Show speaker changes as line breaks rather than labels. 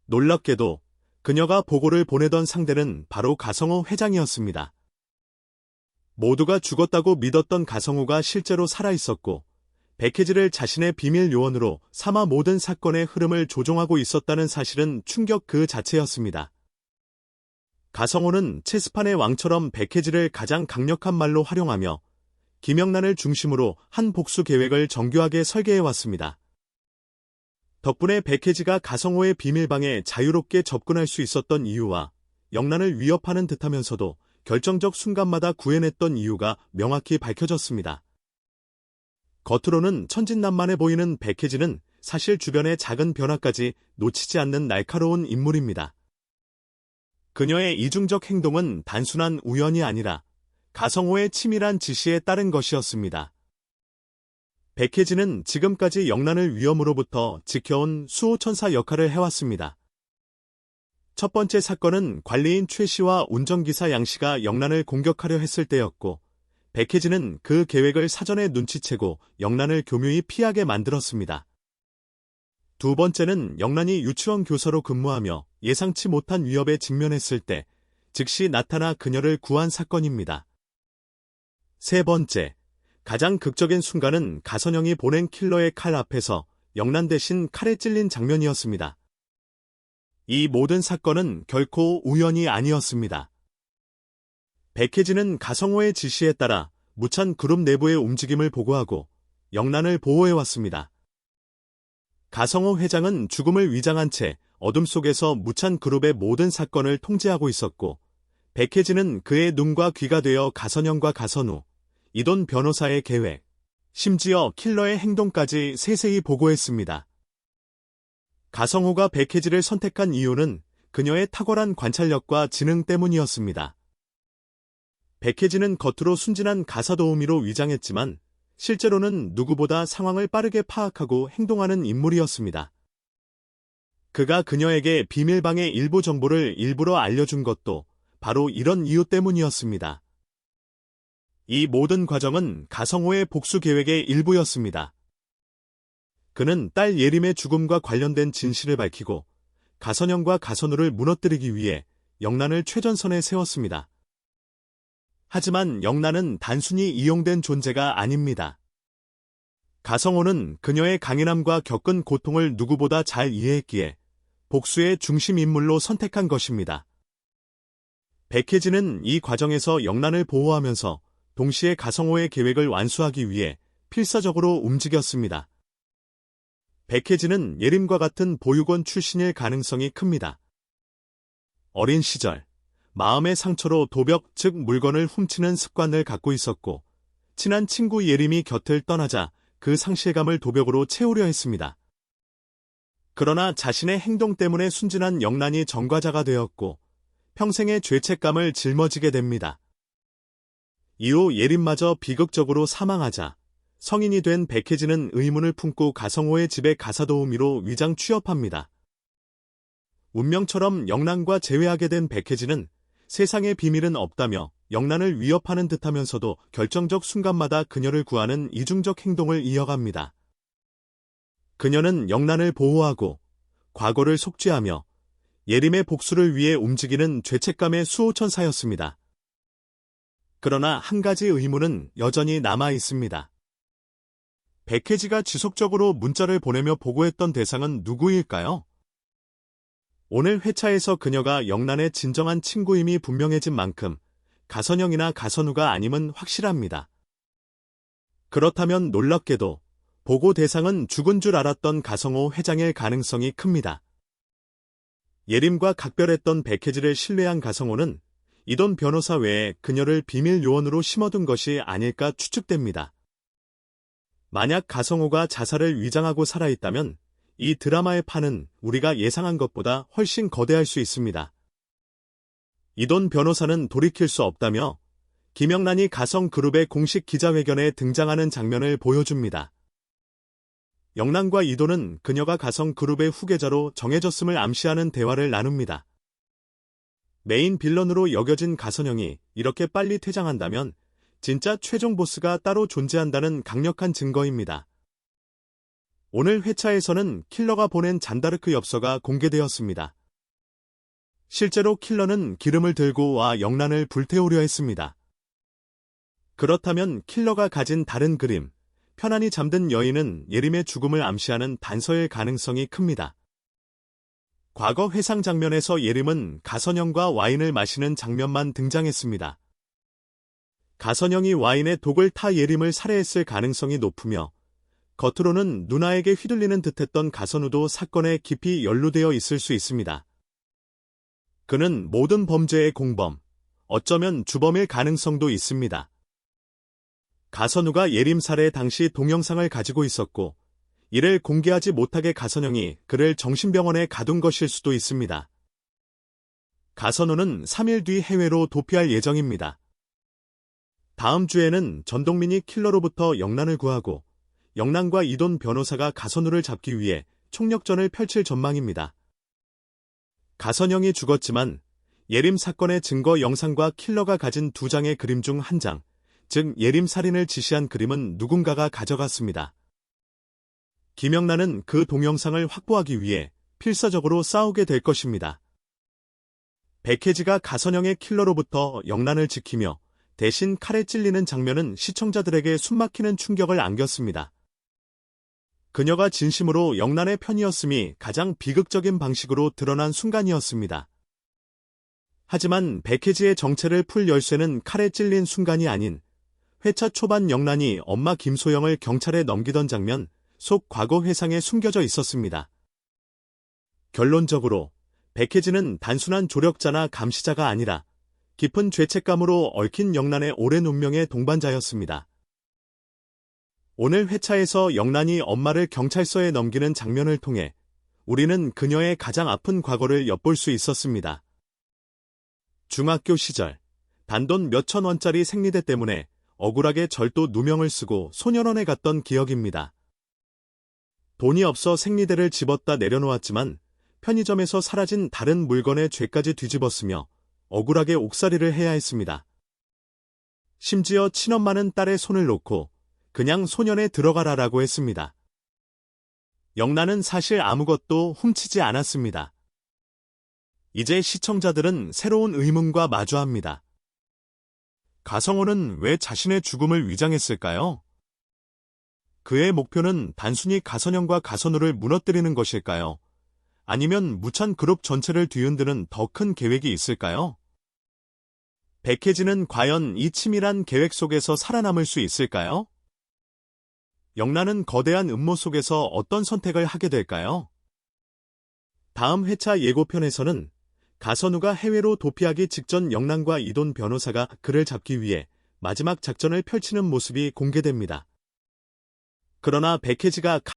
놀랍게도 그녀가 보고를 보내던 상대는 바로 가성호 회장이었습니다. 모두가 죽었다고 믿었던 가성호가 실제로 살아있었고 백혜지를 자신의 비밀 요원으로 삼아 모든 사건의 흐름을 조종하고 있었다는 사실은 충격 그 자체였습니다. 가성호는 체스판의 왕처럼 백혜지를 가장 강력한 말로 활용하며 김영란을 중심으로 한 복수 계획을 정교하게 설계해왔습니다. 덕분에 백혜지가 가성호의 비밀방에 자유롭게 접근할 수 있었던 이유와 영란을 위협하는 듯하면서도 결정적 순간마다 구해냈던 이유가 명확히 밝혀졌습니다. 겉으로는 천진난만해 보이는 백혜지는 사실 주변의 작은 변화까지 놓치지 않는 날카로운 인물입니다. 그녀의 이중적 행동은 단순한 우연이 아니라 가성호의 치밀한 지시에 따른 것이었습니다. 백혜지는 지금까지 영란을 위험으로부터 지켜온 수호천사 역할을 해왔습니다. 첫 번째 사건은 관리인 최 씨와 운전기사 양 씨가 영란을 공격하려 했을 때였고, 백혜지는 그 계획을 사전에 눈치채고 영란을 교묘히 피하게 만들었습니다. 두 번째는 영란이 유치원 교사로 근무하며 예상치 못한 위협에 직면했을 때 즉시 나타나 그녀를 구한 사건입니다. 세 번째, 가장 극적인 순간은 가선영이 보낸 킬러의 칼 앞에서 영란 대신 칼에 찔린 장면이었습니다. 이 모든 사건은 결코 우연이 아니었습니다. 백혜지는 가성호의 지시에 따라 무찬 그룹 내부의 움직임을 보고하고 영란을 보호해왔습니다. 가성호 회장은 죽음을 위장한 채 어둠 속에서 무찬 그룹의 모든 사건을 통제하고 있었고, 백혜지는 그의 눈과 귀가 되어 가선영과 가선우, 이돈 변호사의 계획, 심지어 킬러의 행동까지 세세히 보고했습니다. 가성호가 백혜지를 선택한 이유는 그녀의 탁월한 관찰력과 지능 때문이었습니다. 백혜지는 겉으로 순진한 가사도우미로 위장했지만 실제로는 누구보다 상황을 빠르게 파악하고 행동하는 인물이었습니다. 그가 그녀에게 비밀방의 일부 정보를 일부러 알려준 것도 바로 이런 이유 때문이었습니다. 이 모든 과정은 가성호의 복수 계획의 일부였습니다. 그는 딸 예림의 죽음과 관련된 진실을 밝히고 가선영과 가선우를 무너뜨리기 위해 영란을 최전선에 세웠습니다. 하지만 영란은 단순히 이용된 존재가 아닙니다. 가성호는 그녀의 강인함과 겪은 고통을 누구보다 잘 이해했기에 복수의 중심 인물로 선택한 것입니다. 백혜지는 이 과정에서 영란을 보호하면서 동시에 가성호의 계획을 완수하기 위해 필사적으로 움직였습니다. 백혜지는 예림과 같은 보육원 출신일 가능성이 큽니다. 어린 시절, 마음의 상처로 도벽 즉 물건을 훔치는 습관을 갖고 있었고, 친한 친구 예림이 곁을 떠나자 그 상실감을 도벽으로 채우려 했습니다. 그러나 자신의 행동 때문에 순진한 영란이 전과자가 되었고, 평생의 죄책감을 짊어지게 됩니다. 이후 예림마저 비극적으로 사망하자 성인이 된 백혜지는 의문을 품고 가성호의 집에 가사도우미로 위장 취업합니다. 운명처럼 영란과 재회하게 된 백혜지는 세상의 비밀은 없다며 영란을 위협하는 듯하면서도 결정적 순간마다 그녀를 구하는 이중적 행동을 이어갑니다. 그녀는 영란을 보호하고 과거를 속죄하며 예림의 복수를 위해 움직이는 죄책감의 수호천사였습니다. 그러나 한 가지 의문은 여전히 남아 있습니다. 백혜지가 지속적으로 문자를 보내며 보고했던 대상은 누구일까요? 오늘 회차에서 그녀가 영란의 진정한 친구임이 분명해진 만큼 가선영이나 가선우가 아님은 확실합니다. 그렇다면 놀랍게도 보고 대상은 죽은 줄 알았던 가성호 회장일 가능성이 큽니다. 예림과 각별했던 백혜지를 신뢰한 가성호는 이돈 변호사 외에 그녀를 비밀 요원으로 심어둔 것이 아닐까 추측됩니다. 만약 가성호가 자살을 위장하고 살아있다면 이 드라마의 판은 우리가 예상한 것보다 훨씬 거대할 수 있습니다. 이돈 변호사는 돌이킬 수 없다며 김영란이 가성그룹의 공식 기자회견에 등장하는 장면을 보여줍니다. 영란과 이돈은 그녀가 가성그룹의 후계자로 정해졌음을 암시하는 대화를 나눕니다. 메인 빌런으로 여겨진 가선영이 이렇게 빨리 퇴장한다면 진짜 최종 보스가 따로 존재한다는 강력한 증거입니다. 오늘 회차에서는 킬러가 보낸 잔다르크 엽서가 공개되었습니다. 실제로 킬러는 기름을 들고 와 영란을 불태우려 했습니다. 그렇다면 킬러가 가진 다른 그림, 편안히 잠든 여인은 예림의 죽음을 암시하는 단서일 가능성이 큽니다. 과거 회상 장면에서 예림은 가선영과 와인을 마시는 장면만 등장했습니다. 가선영이 와인에 독을 타 예림을 살해했을 가능성이 높으며 겉으로는 누나에게 휘둘리는 듯했던 가선우도 사건에 깊이 연루되어 있을 수 있습니다. 그는 모든 범죄의 공범, 어쩌면 주범일 가능성도 있습니다. 가선우가 예림 살해 당시 동영상을 가지고 있었고 이를 공개하지 못하게 가선영이 그를 정신병원에 가둔 것일 수도 있습니다. 가선우는 3일 뒤 해외로 도피할 예정입니다. 다음 주에는 전동민이 킬러로부터 영란을 구하고 영란과 이돈 변호사가 가선우를 잡기 위해 총력전을 펼칠 전망입니다. 가선영이 죽었지만 예림 사건의 증거 영상과 킬러가 가진 2장의 그림 중 1장, 즉 예림 살인을 지시한 그림은 누군가가 가져갔습니다. 김영란은 그 동영상을 확보하기 위해 필사적으로 싸우게 될 것입니다. 백혜지가 가선영의 킬러로부터 영란을 지키며 대신 칼에 찔리는 장면은 시청자들에게 숨막히는 충격을 안겼습니다. 그녀가 진심으로 영란의 편이었음이 가장 비극적인 방식으로 드러난 순간이었습니다. 하지만 백혜지의 정체를 풀 열쇠는 칼에 찔린 순간이 아닌 회차 초반 영란이 엄마 김소영을 경찰에 넘기던 장면 속 과거 회상에 숨겨져 있었습니다. 결론적으로 백혜지는 단순한 조력자나 감시자가 아니라 깊은 죄책감으로 얽힌 영란의 오랜 운명의 동반자였습니다. 오늘 회차에서 영란이 엄마를 경찰서에 넘기는 장면을 통해 우리는 그녀의 가장 아픈 과거를 엿볼 수 있었습니다. 중학교 시절 단돈 몇천 원짜리 생리대 때문에 억울하게 절도 누명을 쓰고 소년원에 갔던 기억입니다. 돈이 없어 생리대를 집었다 내려놓았지만 편의점에서 사라진 다른 물건의 죄까지 뒤집었으며 억울하게 옥살이를 해야 했습니다. 심지어 친엄마는 딸의 손을 놓고 그냥 소년에 들어가라라고 했습니다. 영란은 사실 아무것도 훔치지 않았습니다. 이제 시청자들은 새로운 의문과 마주합니다. 가성호는 왜 자신의 죽음을 위장했을까요? 그의 목표는 단순히 가선영과 가선우를 무너뜨리는 것일까요? 아니면 무찬 그룹 전체를 뒤흔드는 더 큰 계획이 있을까요? 백혜지는 과연 이 치밀한 계획 속에서 살아남을 수 있을까요? 영란은 거대한 음모 속에서 어떤 선택을 하게 될까요? 다음 회차 예고편에서는 가선우가 해외로 도피하기 직전 영란과 이돈 변호사가 그를 잡기 위해 마지막 작전을 펼치는 모습이 공개됩니다. 그러나 백혜지가